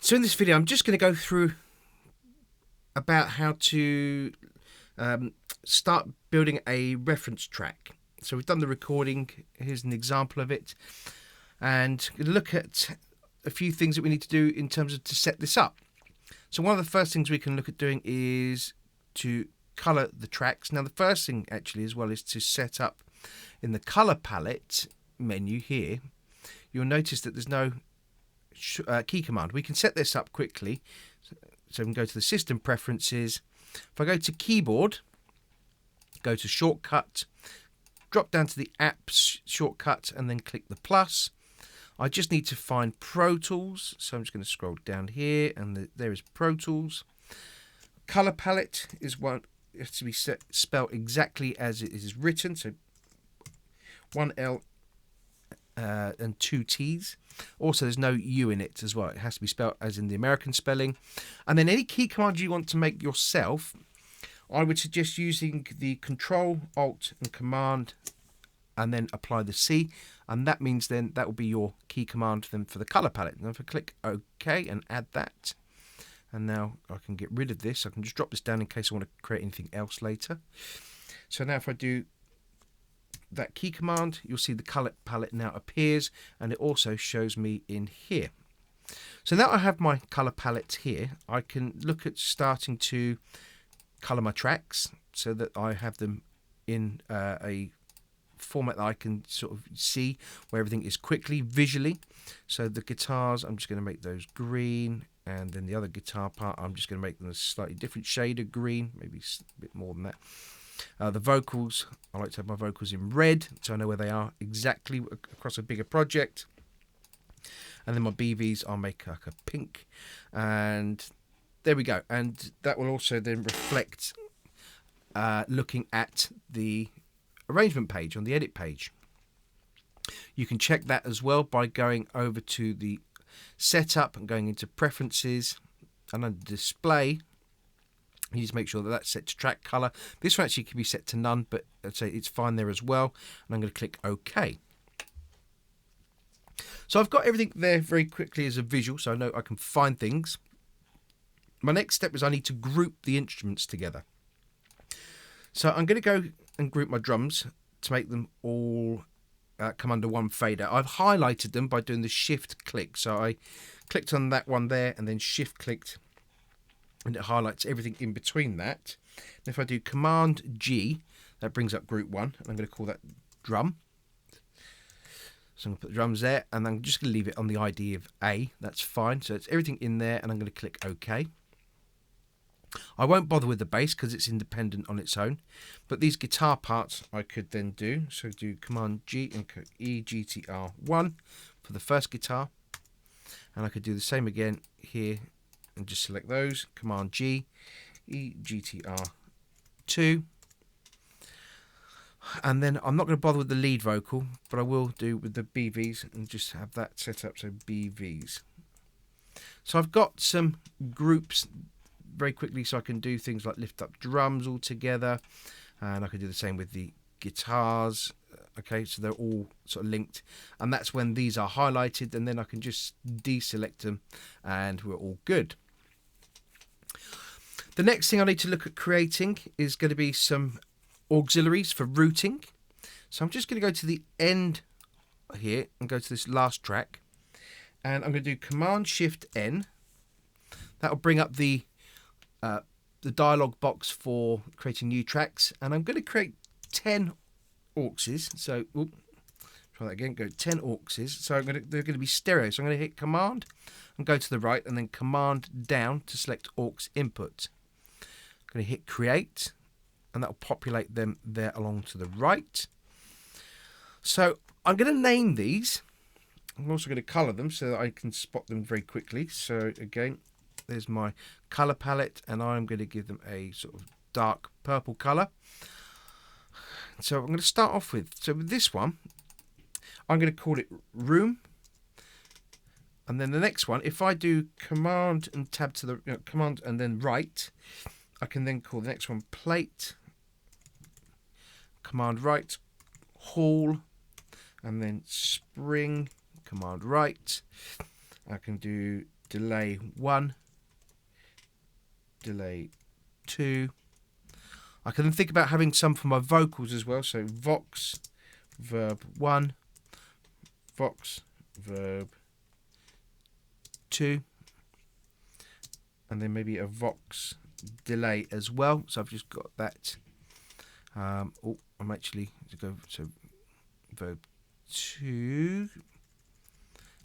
So in this video, I'm just going to go through about how to start building a reference track. So we've done the recording. Here's an example of it, and look at a few things that we need to do in terms of to set this up. So one of the first things we can look at doing is to color the tracks. Now the first thing actually as well is to set up in the color palette menu here. You'll notice that there's no key command. We can set this up quickly. So we can go to the system preferences. If I go to keyboard, go to shortcut, drop down to the apps shortcut and then click the plus. I just need to find Pro Tools, so I'm just going to scroll down here and there is Pro Tools. Color palette is one, it has to be spelled exactly as it is written, so one L and two T's. Also, there's no U in it as well. It has to be spelled as in the American spelling. And then any key command you want to make yourself, I would suggest using the Control, Alt, and Command, and then apply the C. And that means then that will be your key command then for the color palette. Now if I click OK and add that, and now I can get rid of this. I can just drop this down in case I want to create anything else later. So now if I do that key command, you'll see the color palette now appears, and it also shows me in here. So now I have my color palette here. I can look at starting to color my tracks so that I have them in a format that I can sort of see where everything is quickly visually. So the guitars, I'm just going to make those green, and then the other guitar part, I'm just going to make them a slightly different shade of green, maybe a bit more than that. The vocals, I like to have my vocals in red so I know where they are exactly across a bigger project. And then my BVs I'll make like a pink, and there we go. And that will also then reflect looking at the arrangement page on the edit page. You can check that as well by going over to the setup and going into preferences, and under display you need to make sure that that's set to track color. This one actually can be set to none, but I'd say it's fine there as well. And I'm going to click OK. So I've got everything there very quickly as a visual, so I know I can find things. My next step is I need to group the instruments together. So I'm going to go and group my drums to make them all come under one fader. I've highlighted them by doing the shift click. So I clicked on that one there and then shift clicked, and it highlights everything in between that. And if I do Command G, that brings up group one, and I'm going to call that drum. So I'm going to put the drums there, and I'm just going to leave it on the ID of A. That's fine. So it's everything in there, and I'm going to click OK. I won't bother with the bass because it's independent on its own, but these guitar parts I could then do. So do Command G and E, GTR1 for the first guitar, and I could do the same again here and just select those. Command G, E, GTR2. And then I'm not going to bother with the lead vocal, but I will do with the BVs and just have that set up, so BVs. So I've got some groups very quickly, so I can do things like lift up drums all together, and I can do the same with the guitars. Okay, so they're all sort of linked, and that's when these are highlighted, and then I can just deselect them and we're all good. The next thing I need to look at creating is going to be some auxiliaries for routing. So I'm just going to go to the end here and go to this last track, and I'm going to do Command Shift N. That will bring up the dialog box for creating new tracks, and I'm going to create 10 auxes. So try that again. Go 10 auxes. So they're going to be stereo. So I'm going to hit Command and go to the right, and then Command down to select aux input. I'm going to hit Create, and that will populate them there along to the right. So I'm going to name these. I'm also going to color them so that I can spot them very quickly. So again, there's my color palette, and I'm going to give them a sort of dark purple color. So I'm going to start off with, so with this one, I'm going to call it Room. And then the next one, if I do Command and tab to the Command and then Right, I can then call the next one Plate, Command Right, Hall, and then Spring, Command Right. I can do delay 1, delay 2. I can then think about having some for my vocals as well. So vox verb 1, vox verb 2, and then maybe a vox delay as well. So I've just got that. I'm actually to go so verb 2,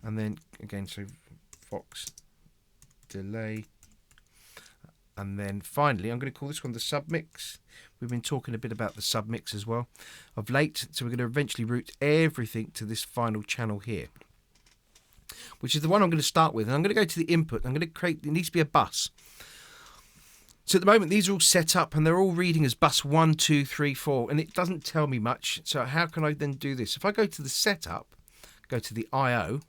and then again so vox delay, and then finally I'm going to call this one the submix. We've been talking a bit about the submix as well of late, so we're going to eventually route everything to this final channel here, which is the one I'm going to start with. And I'm going to go to the input. I'm going to create, it needs to be a bus. So at the moment these are all set up and they're all reading as bus 1, 2, 3, 4, and it doesn't tell me much. So how can I then do this? If I go to the setup, go to the I/O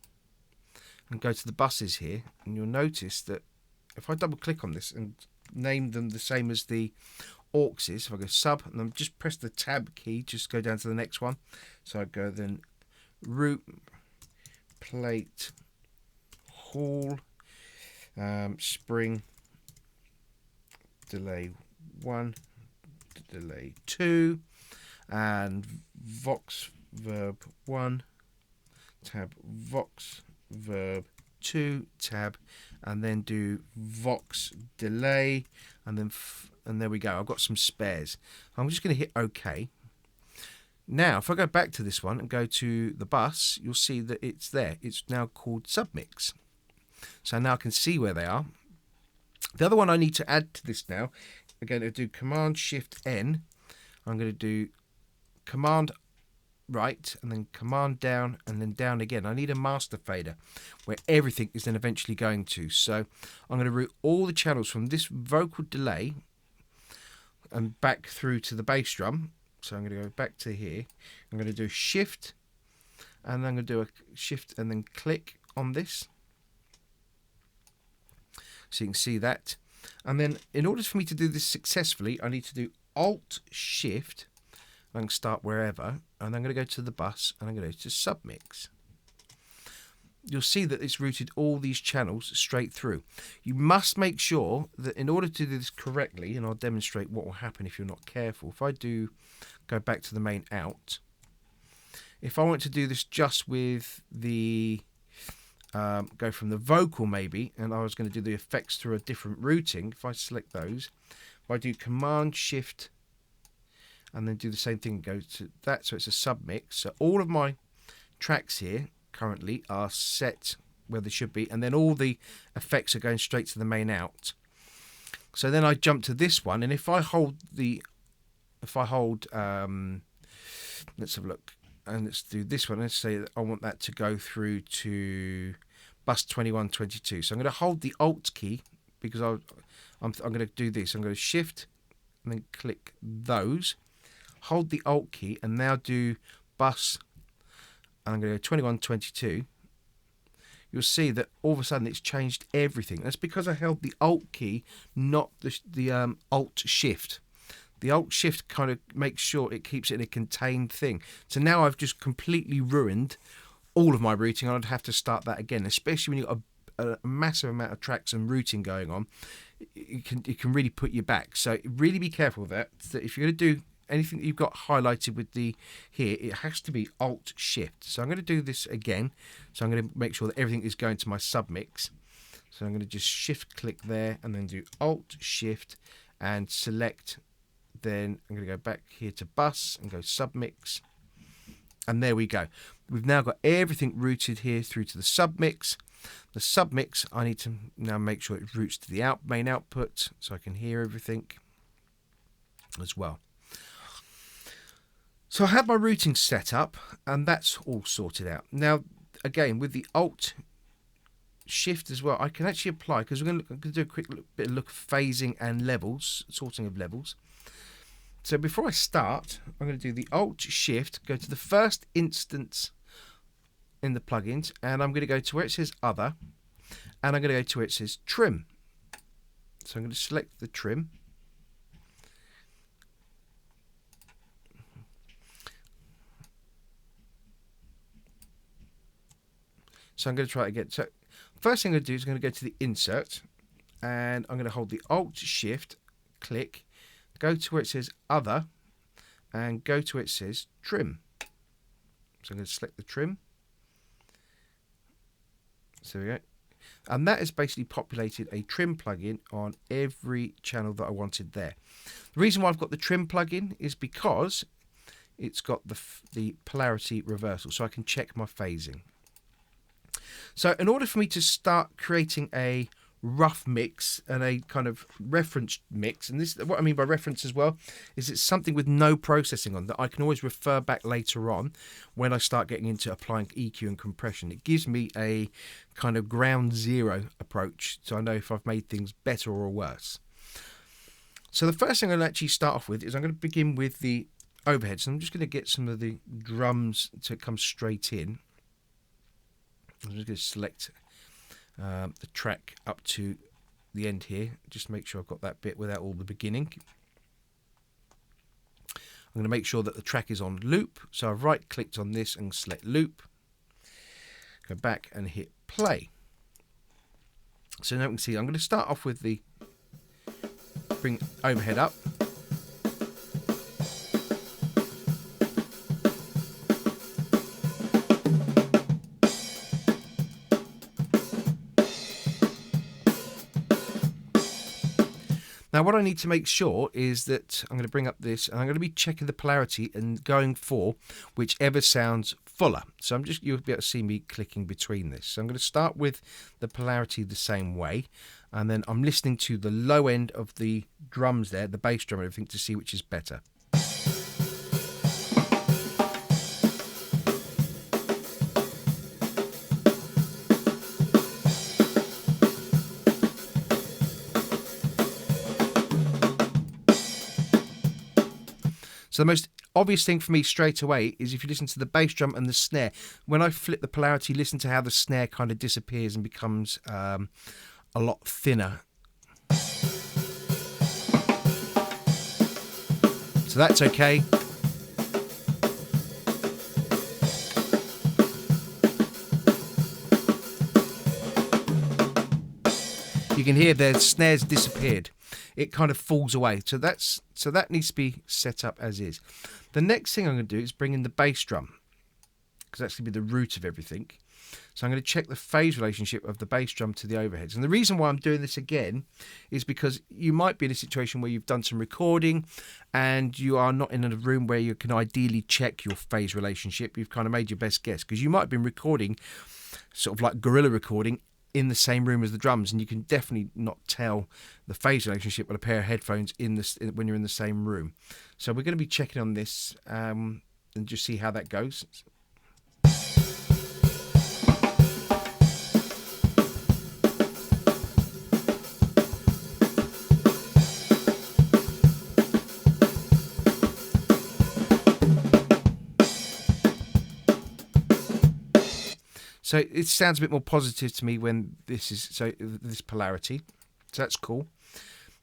and go to the buses here, and you'll notice that if I double click on this and name them the same as the auxes, if I go sub and then just press the tab key, just go down to the next one. So I go then root plate hall spring delay 1, delay 2, and vox verb 1, tab vox verb 2, tab, and then do vox delay, and then and there we go. I've got some spares. I'm just going to hit OK. Now, if I go back to this one and go to the bus, you'll see that it's there. It's now called submix. So now I can see where they are. The other one I need to add to this now, again, I'll do Command Shift N. I'm going to do Command right and then Command down and then down again. I need a master fader where everything is then eventually going to. So I'm going to route all the channels from this vocal delay and back through to the bass drum. So I'm going to go back to here. I'm going to do Shift and then I'm going to do a Shift and then click on this. So you can see that. And then in order for me to do this successfully, I need to do Alt Shift. I can start wherever. And I'm going to go to the bus and I'm going to go to submix. You'll see that it's routed all these channels straight through. You must make sure that in order to do this correctly, and I'll demonstrate what will happen if you're not careful. If I do go back to the main out, if I want to do this just with the go from the vocal maybe, and I was going to do the effects through a different routing, if I select those, if I do Command Shift and then do the same thing, go to that, so it's a submix. So all of my tracks here currently are set where they should be, and then all the effects are going straight to the main out. So then I jump to this one, and if I hold let's have a look, and let's do this one. Let's say that I want that to go through to bus 21, 22. So I'm going to hold the Alt key because I'm going to do this. I'm going to Shift and then click those, hold the Alt key, and now do bus. And I'm going to go 21, 22. You'll see that all of a sudden it's changed everything. That's because I held the Alt key, not the Alt Shift. The Alt Shift kind of makes sure it keeps it in a contained thing. So now I've just completely ruined all of my routing. I'd have to start that again, especially when you've got a massive amount of tracks and routing going on. It can really put you back. So really be careful of that if you're going to do anything that you've got highlighted with the here, it has to be Alt Shift. So I'm going to do this again. So I'm going to make sure that everything is going to my submix. So I'm going to just Shift click there and then do Alt Shift and select. Then I'm going to go back here to bus and go submix. And there we go. We've now got everything routed here through to the submix. The submix, I need to now make sure it routes to the main output so I can hear everything as well. So I have my routing set up and that's all sorted out. Now, again, with the Alt Shift as well, I can actually apply, because we're going to do a quick bit of look of phasing and levels, sorting of levels. So before I start, I'm going to do the Alt Shift, go to the first instance in the plugins, and I'm going to go to where it says Other, and I'm going to go to where it says Trim. So I'm going to select the trim. So I'm going to try it again. So first thing I'm going to do is I'm going to go to the insert, and I'm going to hold the Alt Shift, click, go to where it says Other, and go to where it says Trim. So I'm going to select the trim. So there we go. And that has basically populated a trim plugin on every channel that I wanted there. The reason why I've got the trim plugin is because it's got the polarity reversal, so I can check my phasing. So in order for me to start creating a rough mix and a kind of reference mix, and this, what I mean by reference as well, is it's something with no processing on that I can always refer back later on when I start getting into applying EQ and compression. It gives me a kind of ground zero approach, so I know if I've made things better or worse. So the first thing I'll actually start off with is I'm going to begin with the overhead. So I'm just going to get some of the drums to come straight in. I'm just going to select the track up to the end here, just make sure I've got that bit without all the beginning. I'm going to make sure that the track is on loop, so I've right clicked on this and select loop, go back and hit play. So now we can see I'm going to start off with the bring overhead up. Now what I need to make sure is that I'm going to bring up this and I'm going to be checking the polarity and going for whichever sounds fuller. So you'll be able to see me clicking between this. So I'm going to start with the polarity the same way, and then I'm listening to the low end of the drums there, the bass drum and everything, to see which is better. So the most obvious thing for me straight away is if you listen to the bass drum and the snare, when I flip the polarity, listen to how the snare kind of disappears and becomes a lot thinner. So that's okay. You can hear the snares disappeared. It kind of falls away. So that needs to be set up as is. The next thing I'm going to do is bring in the bass drum, because that's going to be the root of everything. So I'm going to check the phase relationship of the bass drum to the overheads. And the reason why I'm doing this again is because you might be in a situation where you've done some recording and you are not in a room where you can ideally check your phase relationship. You've kind of made your best guess, because you might have been recording sort of like guerrilla recording in the same room as the drums, and you can definitely not tell the phase relationship with a pair of headphones when you're in the same room. So we're going to be checking on this and just see how that goes. So it sounds a bit more positive to me when this polarity. So that's cool.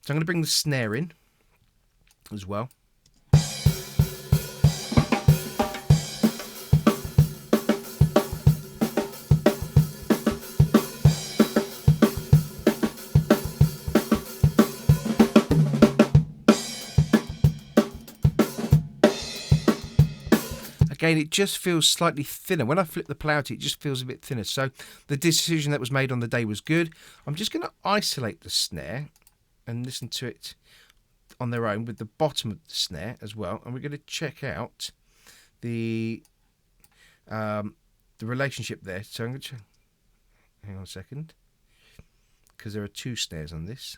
So I'm going to bring the snare in as well. Again, it just feels slightly thinner. When I flip the polarity, it just feels a bit thinner. So the decision that was made on the day was good. I'm just going to isolate the snare and listen to it on their own with the bottom of the snare as well. And we're going to check out the relationship there. So I'm going to hang on a second, because there are two snares on this.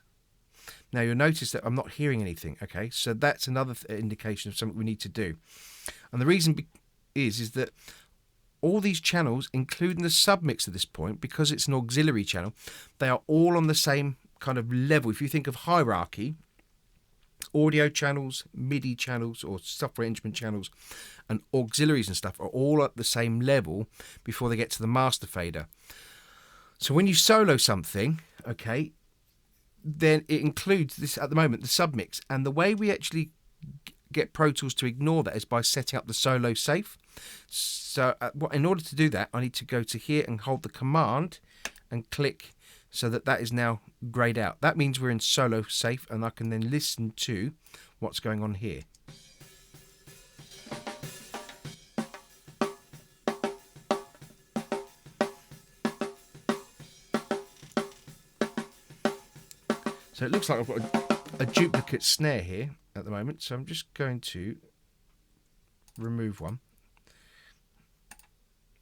Now you'll notice that I'm not hearing anything. Okay, so that's another indication of something we need to do. And the reason is that all these channels, including the submix at this point, because it's an auxiliary channel, they are all on the same kind of level. If you think of hierarchy, audio channels, MIDI channels, or software instrument channels, and auxiliaries and stuff are all at the same level before they get to the master fader. So when you solo something, okay, then it includes this at the moment, the submix. And the way we actually get Pro Tools to ignore that is by setting up the solo safe. So in order to do that, I need to go to here and hold the command and click so that that is now greyed out. That means we're in solo safe, and I can then listen to what's going on here. So it looks like I've got a duplicate snare here at the moment, so I'm just going to remove one.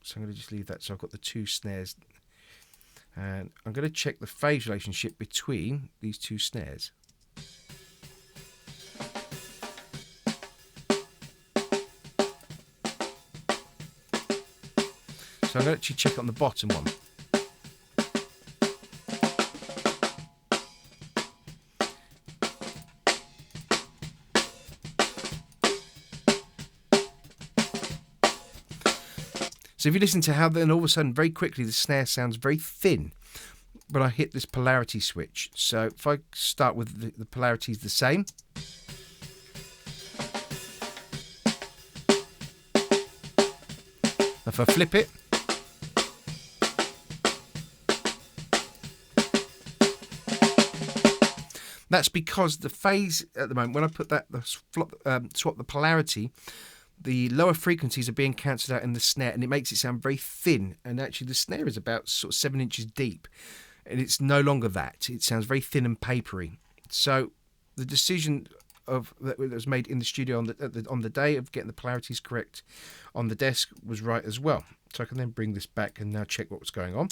So I'm going to just leave that, so I've got the two snares, and I'm going to check the phase relationship between these two snares. So I'm going to actually check it on the bottom one. So if you listen to how then all of a sudden very quickly the snare sounds very thin when I hit this polarity switch. So if I start with the polarity is the same. If I flip it, that's because the phase at the moment, when I put that swap the polarity, the lower frequencies are being cancelled out in the snare, and it makes it sound very thin. And actually the snare is about sort of 7 inches deep, and it's no longer that. It sounds very thin and papery. So the decision that was made in the studio on the day of getting the polarities correct on the desk was right as well. So I can then bring this back and now check what was going on.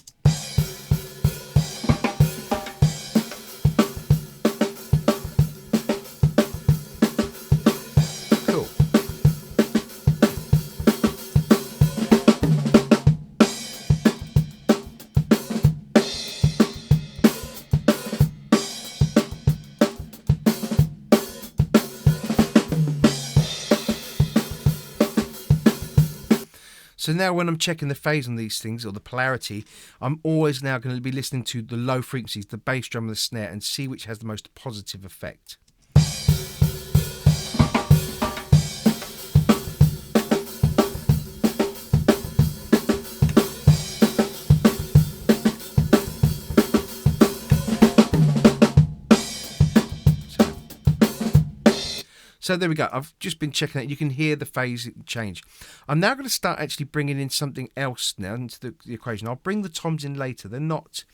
So now when I'm checking the phase on these things, or the polarity, I'm always now going to be listening to the low frequencies, the bass drum and the snare, and see which has the most positive effect. So there we go. I've just been checking it. You can hear the phase change. I'm now going to start actually bringing in something else now into the equation. I'll bring the toms in later. They're not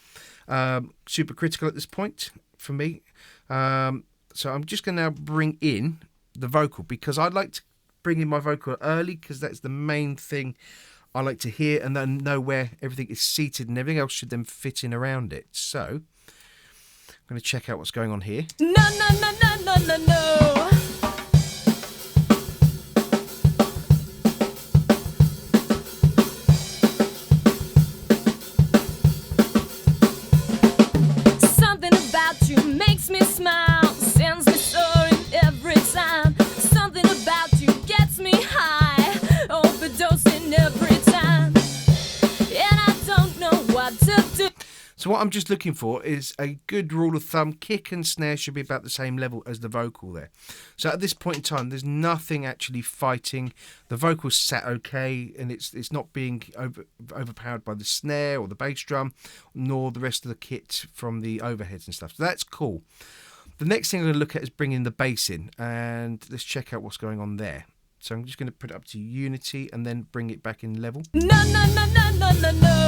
super critical at this point for me. So I'm just going to now bring in the vocal, because I'd like to bring in my vocal early, because that's the main thing I like to hear, and then know where everything is seated, and everything else should then fit in around it. So I'm going to check out what's going on here. No, no, no, no, no, no, no. Makes me smile, sends me soaring every time. Something about you gets me high, overdosing every time, and I don't know what to do. So what I'm just looking for is a good rule of thumb. Kick and snare should be about the same level as the vocal there. So at this point in time, there's nothing actually fighting. The vocal's sat okay, and it's not being overpowered by the snare or the bass drum, nor the rest of the kit from the overheads and stuff. So that's cool. The next thing I'm going to look at is bringing the bass in, and let's check out what's going on there. So I'm just going to put it up to unity and then bring it back in level. No, no, no, no, no, no, no.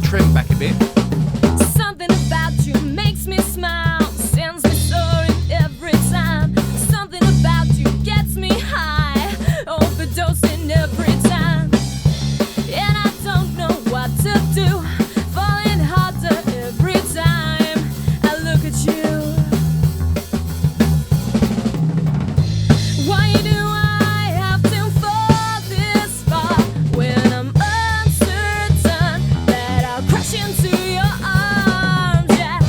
Trim back a bit. Something about you makes me smile, sends me soaring every time. Something about you gets me high, overdosing every time, and I don't know what to do, falling harder every time I look at you. Why do I have to fall this far when I'm uncertain that I'll crash into your arms? Yeah.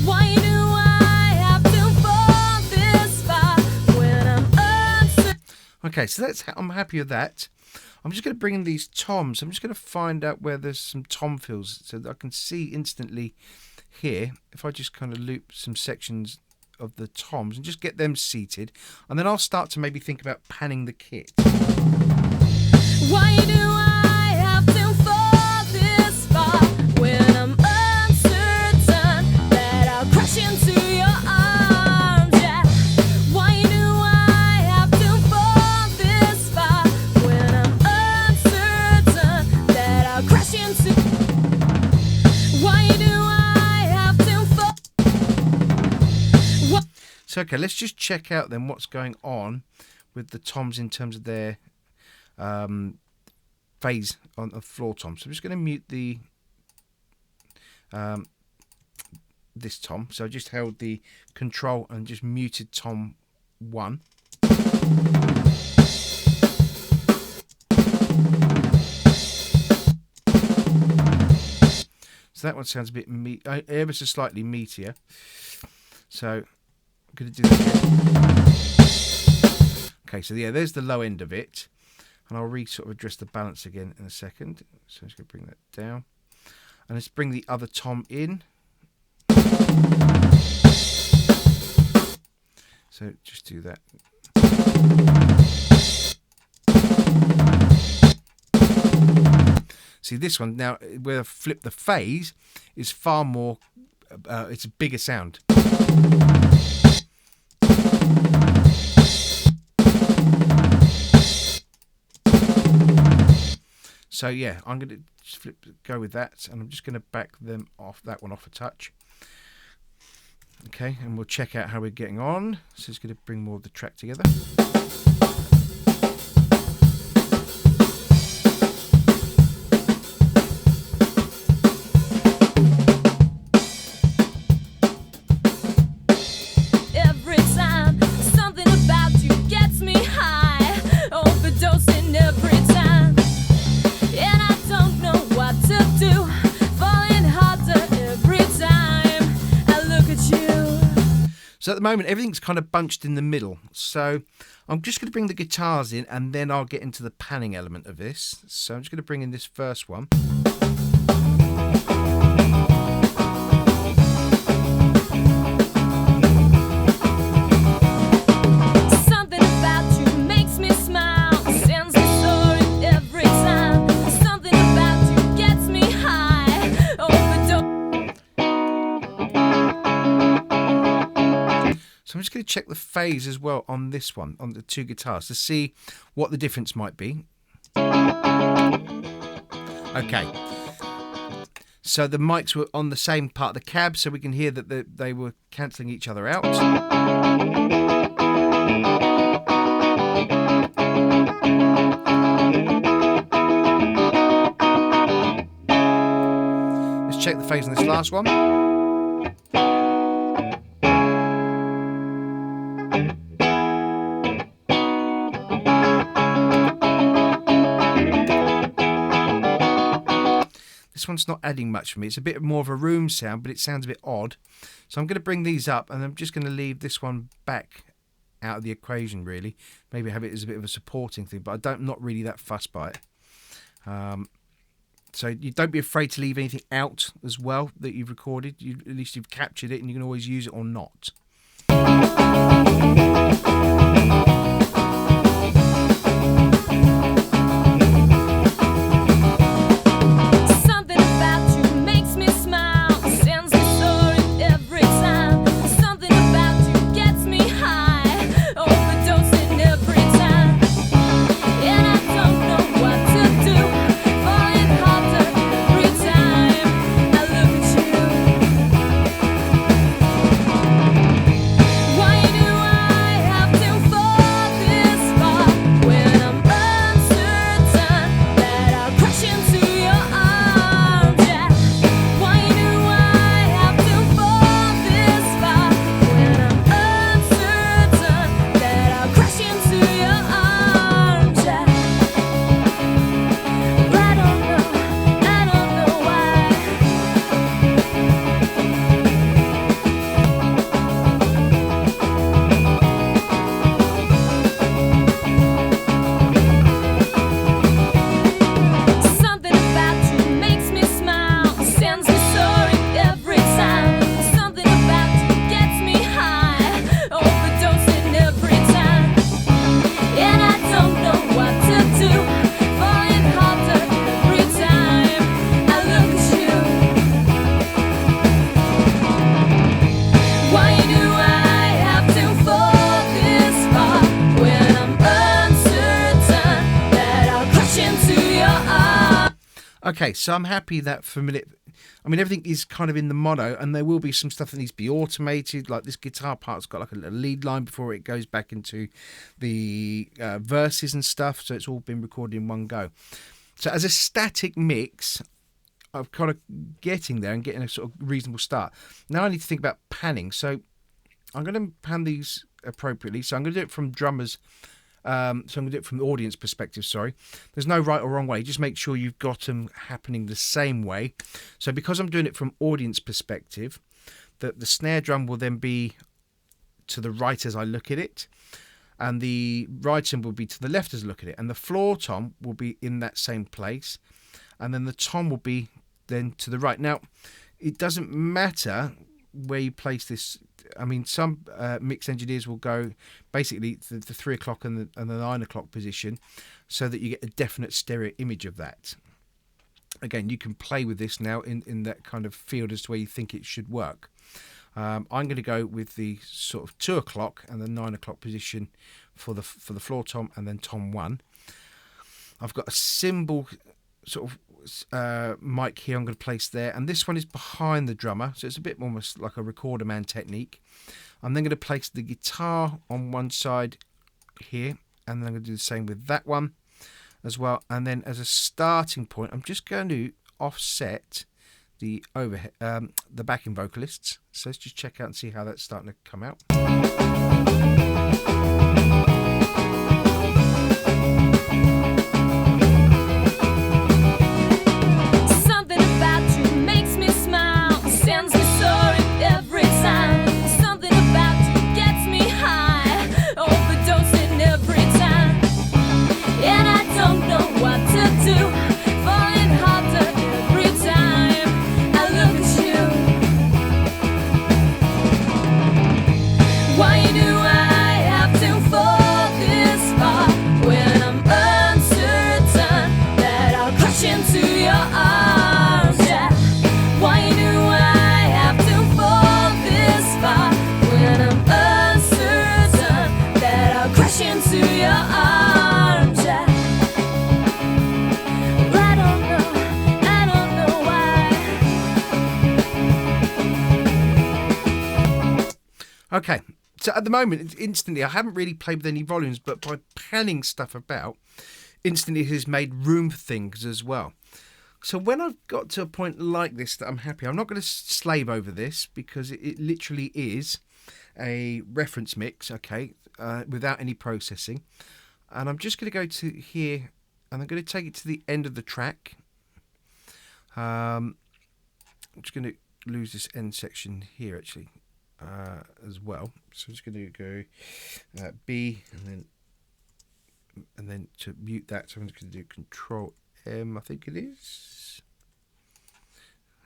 Why do I have to fall this far when I'm uncertain? Okay, so I'm happy with that. I'm just going to bring in these toms. I'm just going to find out where there's some tom fills so that I can see instantly here. If I just kind of loop some sections of the toms and just get them seated, and then I'll start to maybe think about panning the kit. Why do I have to fall this far when I'm uncertain that I'll crash into your arms? Yeah. Why do I have to fall this far when I'm uncertain that I'll crash into? Why do I have to fall? So okay, let's just check out then what's going on with the toms in terms of their phase on the floor tom. So I'm just going to mute the this tom. So I just held the control and just muted tom 1. So that one sounds a bit ever so slightly meatier. So I'm going to do that again. Okay, so yeah, there's the low end of it. And I'll sort of address the balance again in a second. So I'm just going to bring that down. And let's bring the other tom in. So just do that. See, this one now, where I flip the phase, is far more, it's a bigger sound. So yeah, I'm going to just go with that, and I'm just going to back them off, that one off a touch. Okay, and we'll check out how we're getting on. So it's going to bring more of the track together. Every time something about you gets me high, overdosing every time. And I don't know what to do, falling harder every time I look at you. So at the moment, everything's kind of bunched in the middle. So I'm just going to bring the guitars in, and then I'll get into the panning element of this. So I'm just going to bring in this first one. Something about you makes me smile, sends me soaring every time. Something about you gets me high, So I'm just going to check the phase as well on this one, on the two guitars, to see what the difference might be. Okay. So the mics were on the same part of the cab, so we can hear that they were cancelling each other out. Let's check the phase on this last one. This one's not adding much for me. It's a bit more of a room sound, but it sounds a bit odd. So I'm going to bring these up, and I'm just going to leave this one back out of the equation, really. Maybe have it as a bit of a supporting thing, but I'm not really that fussed by it. So you don't be afraid to leave anything out as well that you've recorded. At least you've captured it, and you can always use it or not. something about you makes me smile, sends me soaring every time. Something about you gets me high, overdosing every time. And I don't know what to do, falling harder every time I look at you. Why do I have to Okay, so I'm happy that for a minute, I mean, everything is kind of in the mono, and there will be some stuff that needs to be automated, like this guitar part's got like a little lead line before it goes back into the verses and stuff, so it's all been recorded in one go. So as a static mix, I'm kind of getting there and getting a sort of reasonable start. Now I need to think about panning, so I'm going to pan these appropriately. So I'm going to do it from drummers. So I'm going to do it from the audience perspective, sorry. There's no right or wrong way. Just make sure you've got them happening the same way. So because I'm doing it from audience perspective, the snare drum will then be to the right as I look at it. And the ride cymbal will be to the left as I look at it. And the floor tom will be in that same place. And then the tom will be then to the right. Now, it doesn't matter where you place this. I mean, some mix engineers will go basically the 3 o'clock and the 9 o'clock position so that you get a definite stereo image of that. Again, you can play with this now in that kind of field as to where you think it should work. I'm going to go with the sort of 2 o'clock and the 9 o'clock position for the floor tom and then tom 1. I've got a cymbal sort of mic here I'm going to place there, and this one is behind the drummer, so it's a bit almost like a recorder man technique. I'm then going to place the guitar on one side here, and then I'm going to do the same with that one as well. And then as a starting point, I'm just going to offset the overhead, the backing vocalists. So let's just check out and see how that's starting to come out. Okay, so at the moment, instantly, I haven't really played with any volumes, but by panning stuff about, instantly it has made room for things as well. So when I've got to a point like this that I'm happy, I'm not going to slave over this because it literally is a reference mix, okay, without any processing. And I'm just going to go to here, and I'm going to take it to the end of the track. I'm just going to lose this end section here, actually. As well, so I'm just going to go B and then to mute that, so I'm just going to do Control M, I think it is.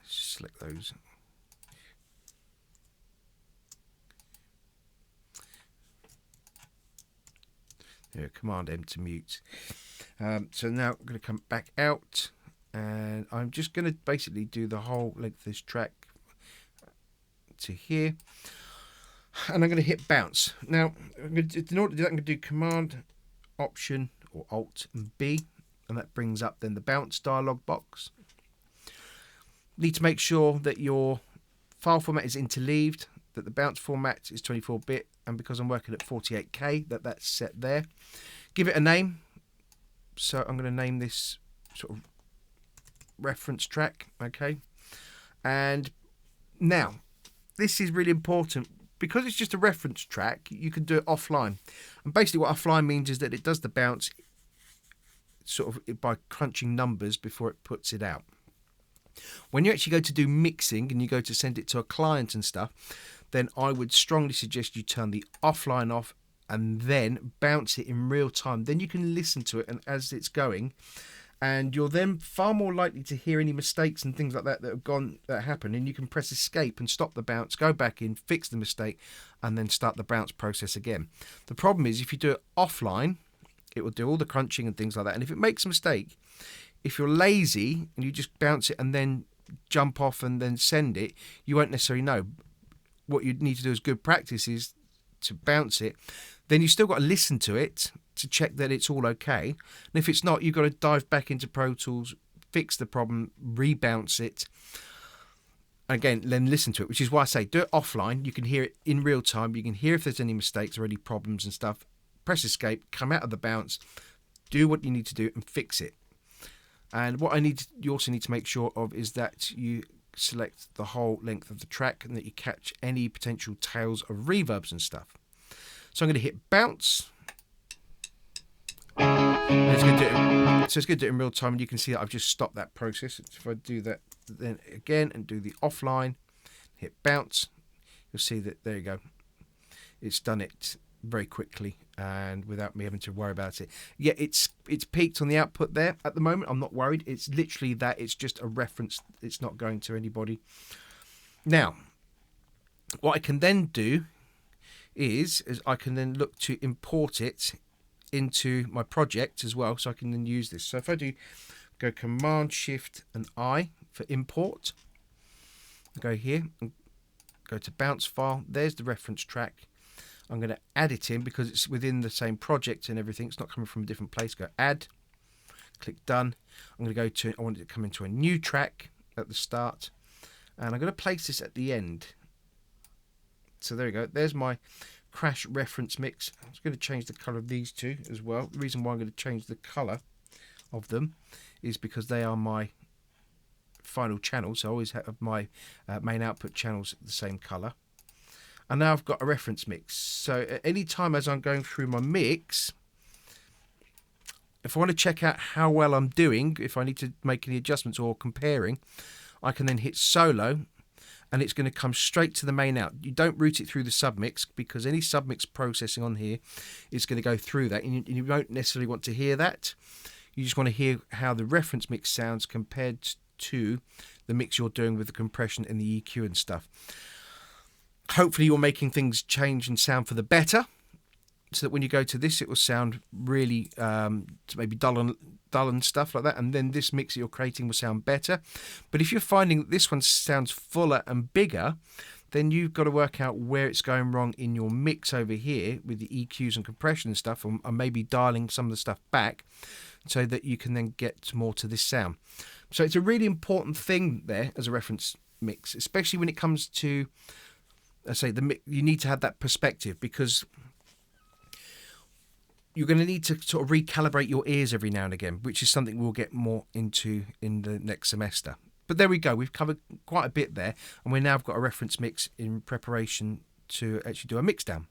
Let's just select those. There, Command M to mute. So now I'm going to come back out, and I'm just going to basically do the whole length of this track to here, and I'm going to hit bounce. Now, in order to do that, I'm going to do Command, Option, or Alt and B, and that brings up then the bounce dialog box. Need to make sure that your file format is interleaved, that the bounce format is 24-bit, and because I'm working at 48K, that's set there. Give it a name. So I'm going to name this sort of reference track, okay? And now, this is really important. Because it's just a reference track, you can do it offline. And basically what offline means is that it does the bounce sort of by crunching numbers before it puts it out. When you actually go to do mixing and you go to send it to a client and stuff, then I would strongly suggest you turn the offline off and then bounce it in real time. Then you can listen to it and as it's going, and you're then far more likely to hear any mistakes and things like that that happen, and you can press escape and stop the bounce, go back in, fix the mistake, and then start the bounce process again. The problem is if you do it offline, it will do all the crunching and things like that, and if it makes a mistake, if you're lazy and you just bounce it and then jump off and then send it, you won't necessarily know. What you need to do as good practice is to bounce it, then you've still got to listen to it to check that it's all okay. And if it's not, you've got to dive back into Pro Tools, fix the problem, rebounce it. Again, then listen to it, which is why I say do it offline. You can hear it in real time. You can hear if there's any mistakes or any problems and stuff. Press escape, come out of the bounce, do what you need to do and fix it. And what you also need to make sure of is that you select the whole length of the track and that you catch any potential tails of reverbs and stuff. So I'm going to hit bounce. And it's going to do it. So it's going to do it in real time, and you can see that I've just stopped that process. If I do that then again and do the offline, hit bounce, you'll see that there you go. It's done it very quickly and without me having to worry about it. Yeah, it's peaked on the output there at the moment. I'm not worried. It's literally that. It's just a reference. It's not going to anybody. Now, what I can then do is I can then look to import it into my project as well, so I can then use this. So if I do go Command Shift and I for import, go here and go to bounce file. There's the reference track. I'm going to add it in because it's within the same project and everything. It's not coming from a different place. Go add, click done. I'm going to go to, I want it to come into a new track at the start, and I'm going to place this at the end. So there we go. There's my crash reference mix. I'm just going to change the color of these two as well. The reason why I'm going to change the color of them is because they are my final channels. So I always have my main output channels the same color. And now I've got a reference mix. So at any time as I'm going through my mix, if I want to check out how well I'm doing, if I need to make any adjustments or comparing, I can then hit solo, and it's going to come straight to the main out. You don't route it through the submix, because any submix processing on here is going to go through that, and you won't necessarily want to hear that. You just want to hear how the reference mix sounds compared to the mix you're doing with the compression and the EQ and stuff. Hopefully you're making things change and sound for the better, so that when you go to this, it will sound really maybe dull and stuff like that, and then this mix that you're creating will sound better. But if you're finding that this one sounds fuller and bigger, then you've got to work out where it's going wrong in your mix over here with the EQs and compression and stuff, and maybe dialing some of the stuff back so that you can then get more to this sound. So it's a really important thing there as a reference mix, especially when it comes to, I say, you need to have that perspective, because you're going to need to sort of recalibrate your ears every now and again, which is something we'll get more into in the next semester. But there we go. We've covered quite a bit there, and we now have got a reference mix in preparation to actually do a mix down.